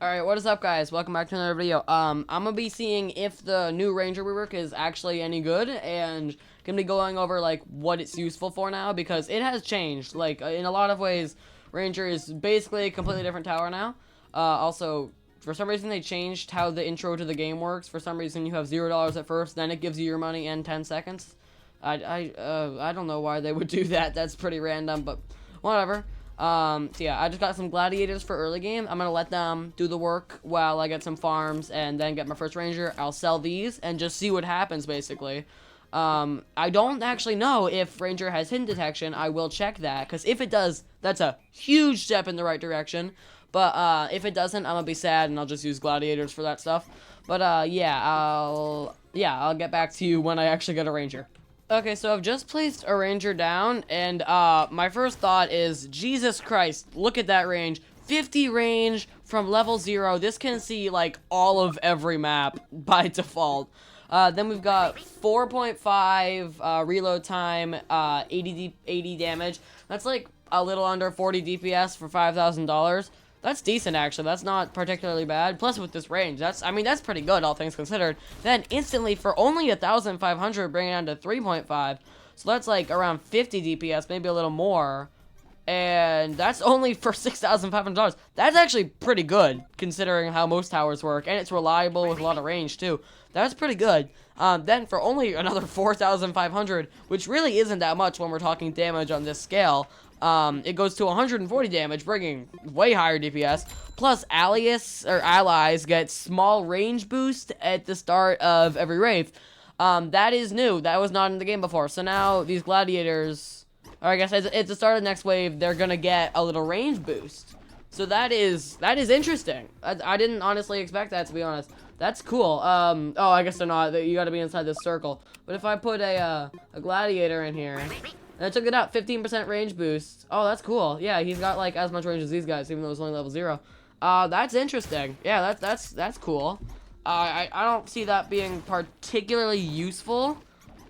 Alright, what is up, guys? Welcome back to another video. I'm gonna be seeing if the new Ranger rework is actually any good, and gonna be going over, like, what it's useful for now, because it has changed. Like, in a lot of ways, Ranger is basically a completely different tower now. Also, for some reason, they changed how the intro to the game works. For some reason, you have $0 at first, then it gives you your money in 10 seconds. I don't know why they would do that. That's pretty random, but whatever. So yeah, I just got some gladiators for early game. I'm gonna let them do the work while I get some farms and then get my first ranger. I'll sell these and just see what happens, basically. I don't actually know if ranger has hidden detection. I will check that, because if it does, that's a huge step in the right direction. But if it doesn't, I'm gonna be sad and I'll just use gladiators for that stuff. But yeah, I'll get back to you when I actually get a ranger. Okay, so I've just placed a ranger down, and my first thought is, Jesus Christ, look at that range. 50 range from level 0. This can see, like, all of every map by default. Then we've got 4.5 reload time, 80 damage. That's, like, a little under 40 DPS for $5,000. That's decent, actually. That's not particularly bad. Plus, with this range, that's pretty good, all things considered. Then, instantly, for only 1,500, bring it down to 3.5. So that's, like, around 50 DPS, maybe a little more. And that's only for $6,500. That's actually pretty good, considering how most towers work. And it's reliable with a lot of range, too. That's pretty good. Then, for only another 4,500, which really isn't that much when we're talking damage on this scale, it goes to 140 damage, bringing way higher DPS. Plus, allies get small range boost at the start of every wraith. That is new. That was not in the game before. So now these gladiators, or I guess at the start of the next wave, they're gonna get a little range boost. So that is interesting. I didn't honestly expect that, to be honest. That's cool. Oh, I guess they're not. You gotta be inside this circle. But if I put a gladiator in here, and I took it out, 15% range boost. Oh, that's cool. Yeah, he's got, like, as much range as these guys, even though it's only level 0. That's interesting. Yeah, that's cool. I don't see that being particularly useful.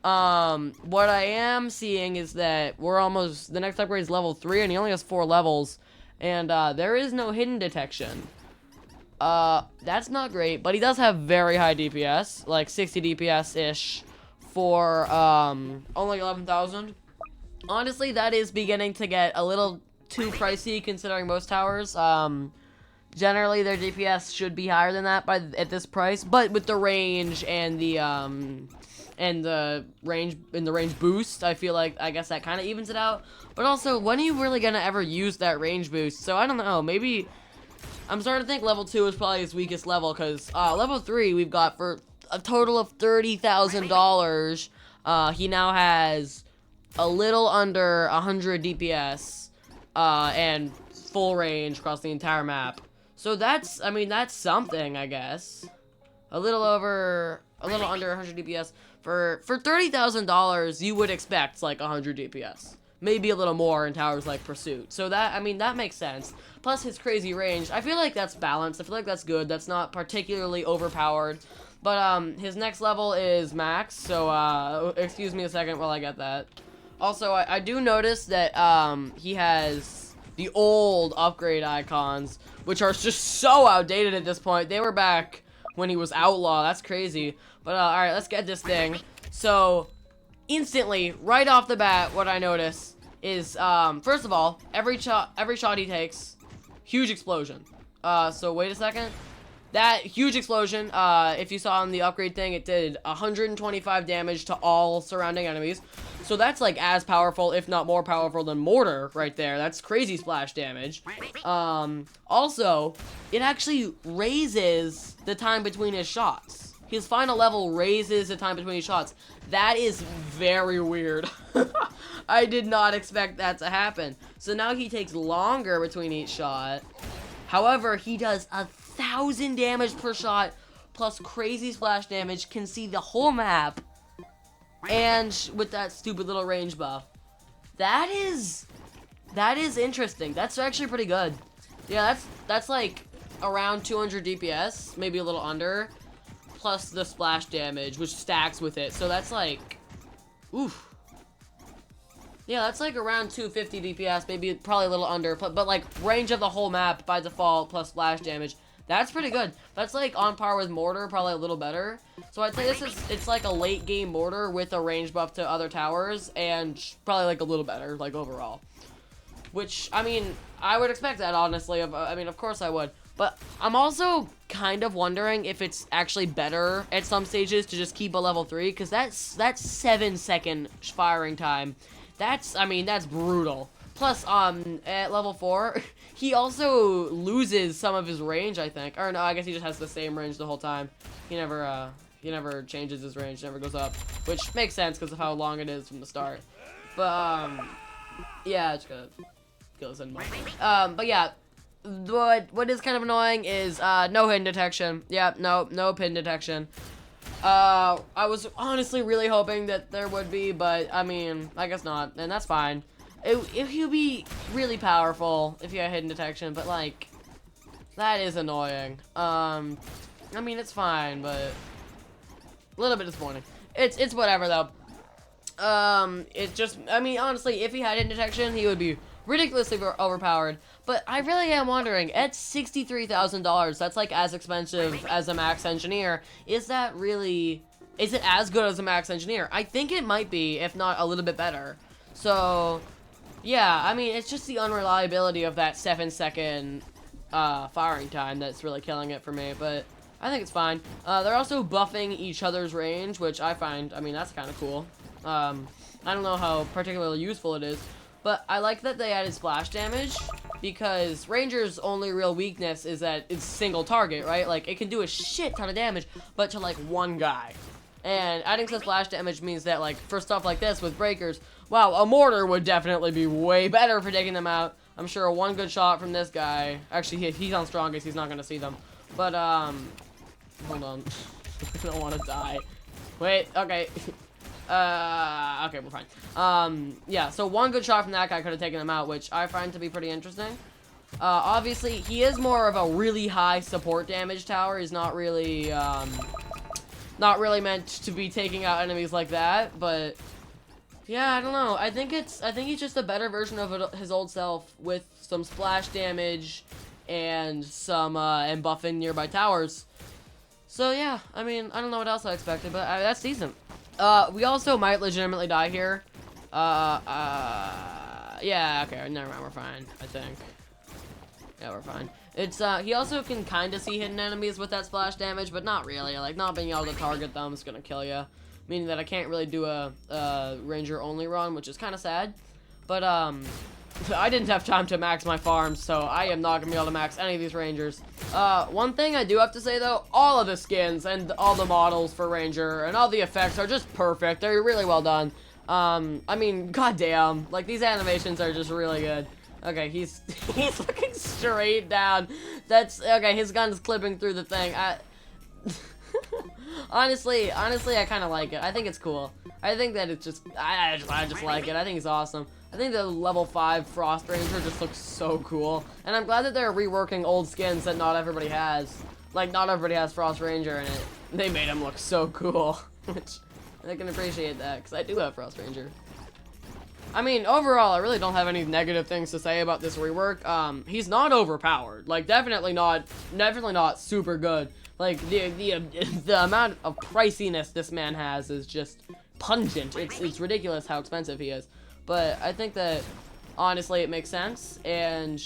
What I am seeing is that the next upgrade is level 3, and he only has 4 levels. And, there is no hidden detection. That's not great, but he does have very high DPS, like 60 DPS-ish for, only 11,000. Honestly, that is beginning to get a little too pricey, considering most towers. Generally, their DPS should be higher than that at this price, but with the range and the range boost, I feel like, I guess that kind of evens it out. But also, when are you really gonna ever use that range boost? So I don't know. Maybe I'm starting to think level 2 is probably his weakest level, because level 3 we've got for a total of $30,000. He now has a little under 100 DPS, and full range across the entire map. So that's something, I guess. A little under 100 DPS. For $30,000, you would expect, like, 100 DPS. Maybe a little more in towers like Pursuit. So that makes sense. Plus his crazy range. I feel like that's balanced. I feel like that's good. That's not particularly overpowered. But, his next level is max. So, excuse me a second while I get that. Also, I do notice that, he has the old upgrade icons, which are just so outdated at this point. They were back when he was Outlaw. That's crazy. But, alright, let's get this thing. So, instantly, right off the bat, what I notice is, first of all, every shot he takes, huge explosion. So wait a second. That huge explosion, if you saw on the upgrade thing, it did 125 damage to all surrounding enemies. So that's, like, as powerful, if not more powerful than Mortar right there. That's crazy splash damage. Also, it actually raises the time between his shots. His final level raises the time between his shots. That is very weird. I did not expect that to happen. So now he takes longer between each shot. However, he does 1,000 damage per shot, plus crazy splash damage, can see the whole map, and with that stupid little range buff. That is interesting. That's actually pretty good. Yeah, that's like around 200 DPS, maybe a little under, plus the splash damage, which stacks with it. So that's like, oof. Yeah, that's like around 250 DPS, maybe probably a little under, but like range of the whole map by default plus splash damage. That's pretty good. That's like on par with Mortar, probably a little better. So I'd say it's like a late game Mortar with a range buff to other towers, and probably like a little better, like overall. Which, I mean, I would expect that, honestly. I mean, of course I would. But I'm also kind of wondering if it's actually better at some stages to just keep a level 3, because that's 7-second firing time. I mean, that's brutal. Plus, at level 4, he also loses some of his range, I think. Or no, I guess he just has the same range the whole time. He never changes his range, never goes up. Which makes sense because of how long it is from the start. But, yeah, just gotta kill this anymore. But yeah, what is kind of annoying is, no hidden detection. Yeah, no pin detection. I was honestly really hoping that there would be, but, I mean, I guess not, and that's fine. If you'd be really powerful if you had hidden detection, but, like, that is annoying. I mean, it's fine, but a little bit disappointing. It's whatever, though. It just, I mean, honestly, if he had hidden detection, he would be ridiculously overpowered. But I really am wondering, at $63,000, that's, like, as expensive as a max engineer, is it as good as a max engineer? I think it might be, if not a little bit better. So, yeah, I mean, it's just the unreliability of that 7-second firing time that's really killing it for me, but I think it's fine. They're also buffing each other's range, which I find, I mean, that's kind of cool. I don't know how particularly useful it is, but I like that they added splash damage, because Ranger's only real weakness is that it's single target, right? Like, it can do a shit ton of damage, but to, like, one guy. And adding some splash damage means that, like, for stuff like this with breakers, wow, a mortar would definitely be way better for taking them out. I'm sure one good shot from this guy, actually, he's on strongest, he's not gonna see them. But, hold on. I don't want to die. Wait, okay. Okay, we're fine. Yeah, so one good shot from that guy could have taken him out, which I find to be pretty interesting. Obviously, he is more of a really high support damage tower. He's not really meant to be taking out enemies like that, but yeah, I don't know. I think he's just a better version of his old self with some splash damage and some and buffing nearby towers. So yeah, I mean, I don't know what else I expected, but that's decent. We also might legitimately die here. Yeah, okay, never mind, we're fine, I think. Yeah, we're fine. It's, he also can kind of see hidden enemies with that splash damage, but not really. Like, not being able to target them is gonna kill you. Meaning that I can't really do a Ranger-only run, which is kind of sad. But, I didn't have time to max my farms, so I am not gonna be able to max any of these Rangers. One thing I do have to say, though, all of the skins and all the models for Ranger and all the effects are just perfect. They're really well done. I mean, goddamn, like, these animations are just really good. Okay, he's looking straight down. That's, okay, his gun's clipping through the thing. Honestly, I kind of like it. I think it's cool. I think that it's just, I just like it. I think it's awesome. I think the level 5 Frost Ranger just looks so cool. And I'm glad that they're reworking old skins that not everybody has. Like, not everybody has Frost Ranger in it. They made him look so cool. Which, I can appreciate that, because I do have Frost Ranger. I mean, overall, I really don't have any negative things to say about this rework. He's not overpowered. Like, definitely not super good. Like, the amount of priciness this man has is just pungent. It's ridiculous how expensive he is. But I think that, honestly, it makes sense. And,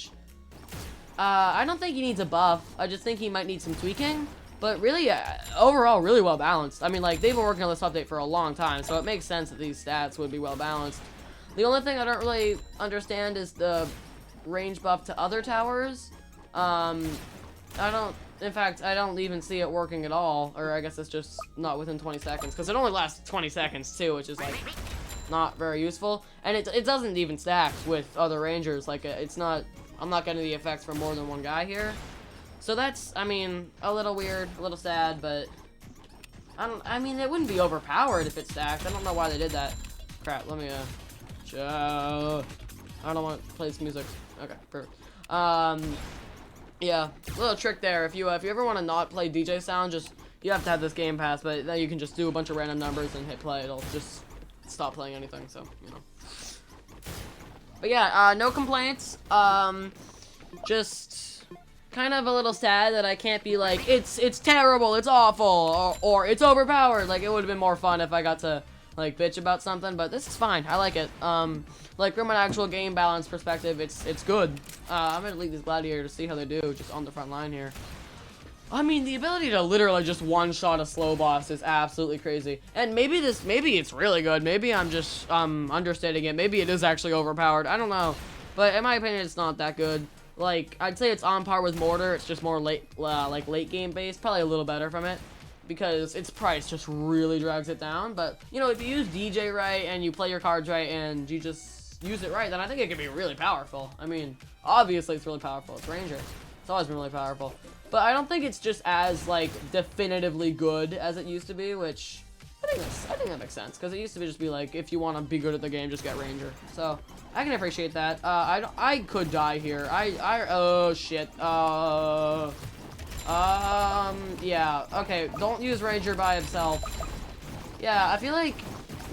I don't think he needs a buff. I just think he might need some tweaking. But really, overall, really well balanced. I mean, like, they've been working on this update for a long time, so it makes sense that these stats would be well balanced. The only thing I don't really understand is the range buff to other towers. In fact, I don't even see it working at all. Or I guess it's just not within 20 seconds. Because it only lasts 20 seconds, too, which is, like, not very useful. And it doesn't even stack with other Rangers. Like, I'm not getting the effects from more than one guy here. So that's, I mean, a little weird, a little sad, but I mean, it wouldn't be overpowered if it stacked. I don't know why they did that. Crap, let me, I don't want to play this music. Okay, perfect. Yeah, little trick there. If you ever want to not play DJ sound, you have to have this Game Pass, but then you can just do a bunch of random numbers and hit play. It'll just stop playing anything, so, you know. But yeah, no complaints. Just kind of a little sad that I can't be like, it's terrible, it's awful, or it's overpowered. Like, it would have been more fun if I got to, like, bitch about something, but this is fine. I like it. Like, from an actual game balance perspective, it's good. I'm gonna leave these gladiators to see how they do, just on the front line here. I mean, the ability to literally just one-shot a slow boss is absolutely crazy. And maybe it's really good. Maybe I'm just, understating it. Maybe it is actually overpowered. I don't know. But in my opinion, it's not that good. Like, I'd say it's on par with Mortar. It's just more late game based. Probably a little better from it, because its price just really drags it down. But, you know, if you use DJ right, and you play your cards right, and you just use it right, then I think it can be really powerful. I mean, obviously it's really powerful. It's Ranger. It's always been really powerful. But I don't think it's just as, like, definitively good as it used to be, which I think that makes sense, because it used to just be like, if you want to be good at the game, just get Ranger. So I can appreciate that. I could die here. Oh shit. Yeah. Okay. Don't use Ranger by himself. Yeah, I feel like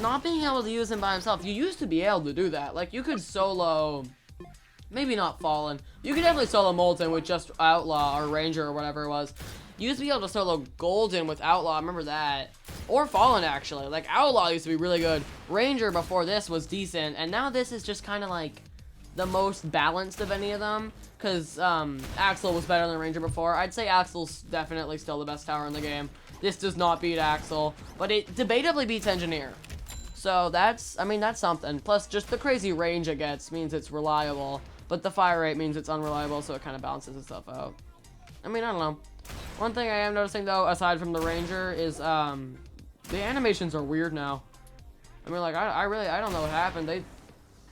not being able to use him by himself. You used to be able to do that. Like, you could solo. Maybe not Fallen. You could definitely solo Molten with just Outlaw or Ranger or whatever it was. You used to be able to solo Golden with Outlaw, I remember that. Or Fallen, actually. Like, Outlaw used to be really good. Ranger before this was decent, and now this is just kind of like the most balanced of any of them. Because Axel was better than Ranger before. I'd say Axel's definitely still the best tower in the game. This does not beat Axel, but it debatably beats Engineer. So that's, I mean, that's something. Plus, just the crazy range it gets means it's reliable. But the fire rate means it's unreliable, so it kind of balances itself out. I mean, I don't know. One thing I am noticing, though, aside from the Ranger, is the animations are weird now. I mean, like, I don't know what happened.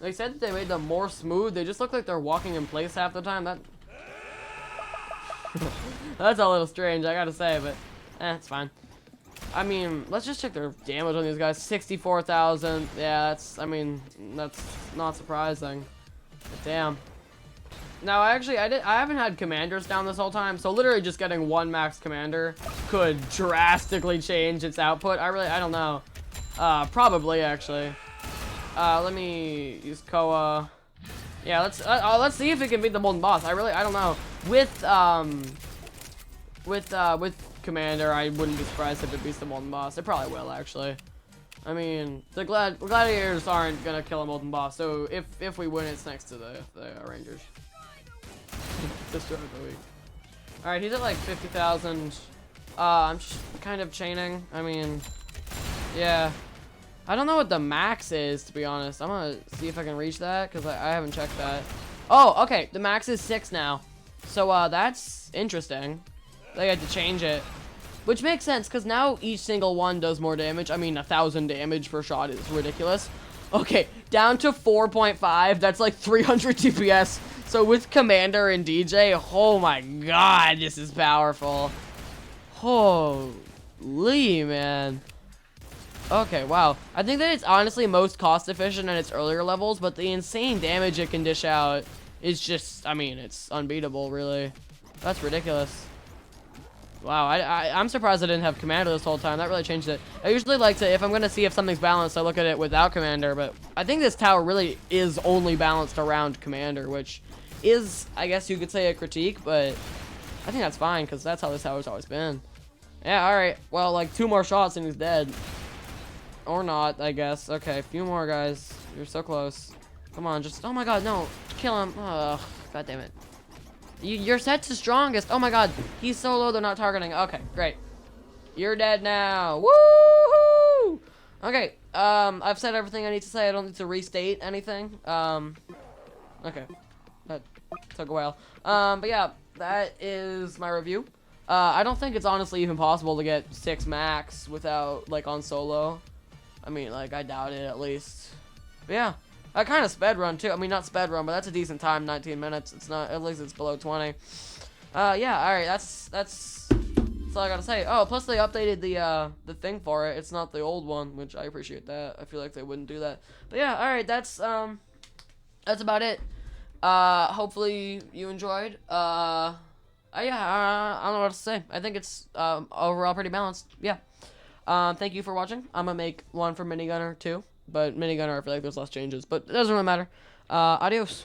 They said that they made them more smooth. They just look like they're walking in place half the time. That's a little strange, I gotta say, but it's fine. I mean, let's just check their damage on these guys. 64,000. Yeah, that's not surprising. But damn. Now, actually, I haven't had commanders down this whole time, so literally just getting one max commander could drastically change its output. I don't know. Probably, actually. Let me use Koa. Yeah, let's see if it can beat the Molten Boss. I don't know. With Commander, I wouldn't be surprised if it beats the Molten Boss. It probably will, actually. I mean, the Gladiators aren't gonna kill a Molten Boss, so if we win, it's next to the Rangers. Destroy the week. Alright, he's at like 50,000. I'm just kind of chaining. I mean, yeah. I don't know what the max is, to be honest. I'm gonna see if I can reach that, because I haven't checked that. Oh, okay. The max is 6 now. So, that's interesting. They had to change it. Which makes sense, because now each single one does more damage. I mean, 1,000 damage per shot is ridiculous. Okay, down to 4.5. That's like 300 DPS. So with Commander and DJ, oh my god, this is powerful. Holy, man. Okay, wow. I think that it's honestly most cost efficient in its earlier levels, but the insane damage it can dish out is just, I mean, it's unbeatable, really. That's ridiculous. Wow, I'm surprised I didn't have Commander this whole time. That really changed it. I usually like to, if I'm going to see if something's balanced, I look at it without Commander, but I think this tower really is only balanced around Commander, which is, I guess you could say, a critique, but I think that's fine, because that's how this tower's always been. Yeah, alright. Well, like, 2 more shots and he's dead. Or not, I guess. Okay, a few more, guys. You're so close. Come on, just, oh my god, no. Kill him. Ugh, god damn it. You're set to strongest. Oh my god, he's so low they're not targeting. Okay, great. You're dead now. Woohoo! Okay, I've said everything I need to say. I don't need to restate anything. Okay. That took a while. But yeah, that is my review. I don't think it's honestly even possible to get 6 max without, like, on solo. I mean, like, I doubt it, at least. But yeah. I kind of sped run too. I mean, not sped run, but that's a decent time. 19 minutes. It's not. At least it's below 20. Yeah. All right. That's all I gotta say. Oh, plus they updated the thing for it. It's not the old one, which I appreciate that. I feel like they wouldn't do that. But yeah. All right. That's about it. Hopefully you enjoyed. Yeah. I don't know what to say. I think it's overall pretty balanced. Yeah. Thank you for watching. I'm gonna make one for Minigunner too. But Minigunner, I feel like there's less changes. But it doesn't really matter. Adios.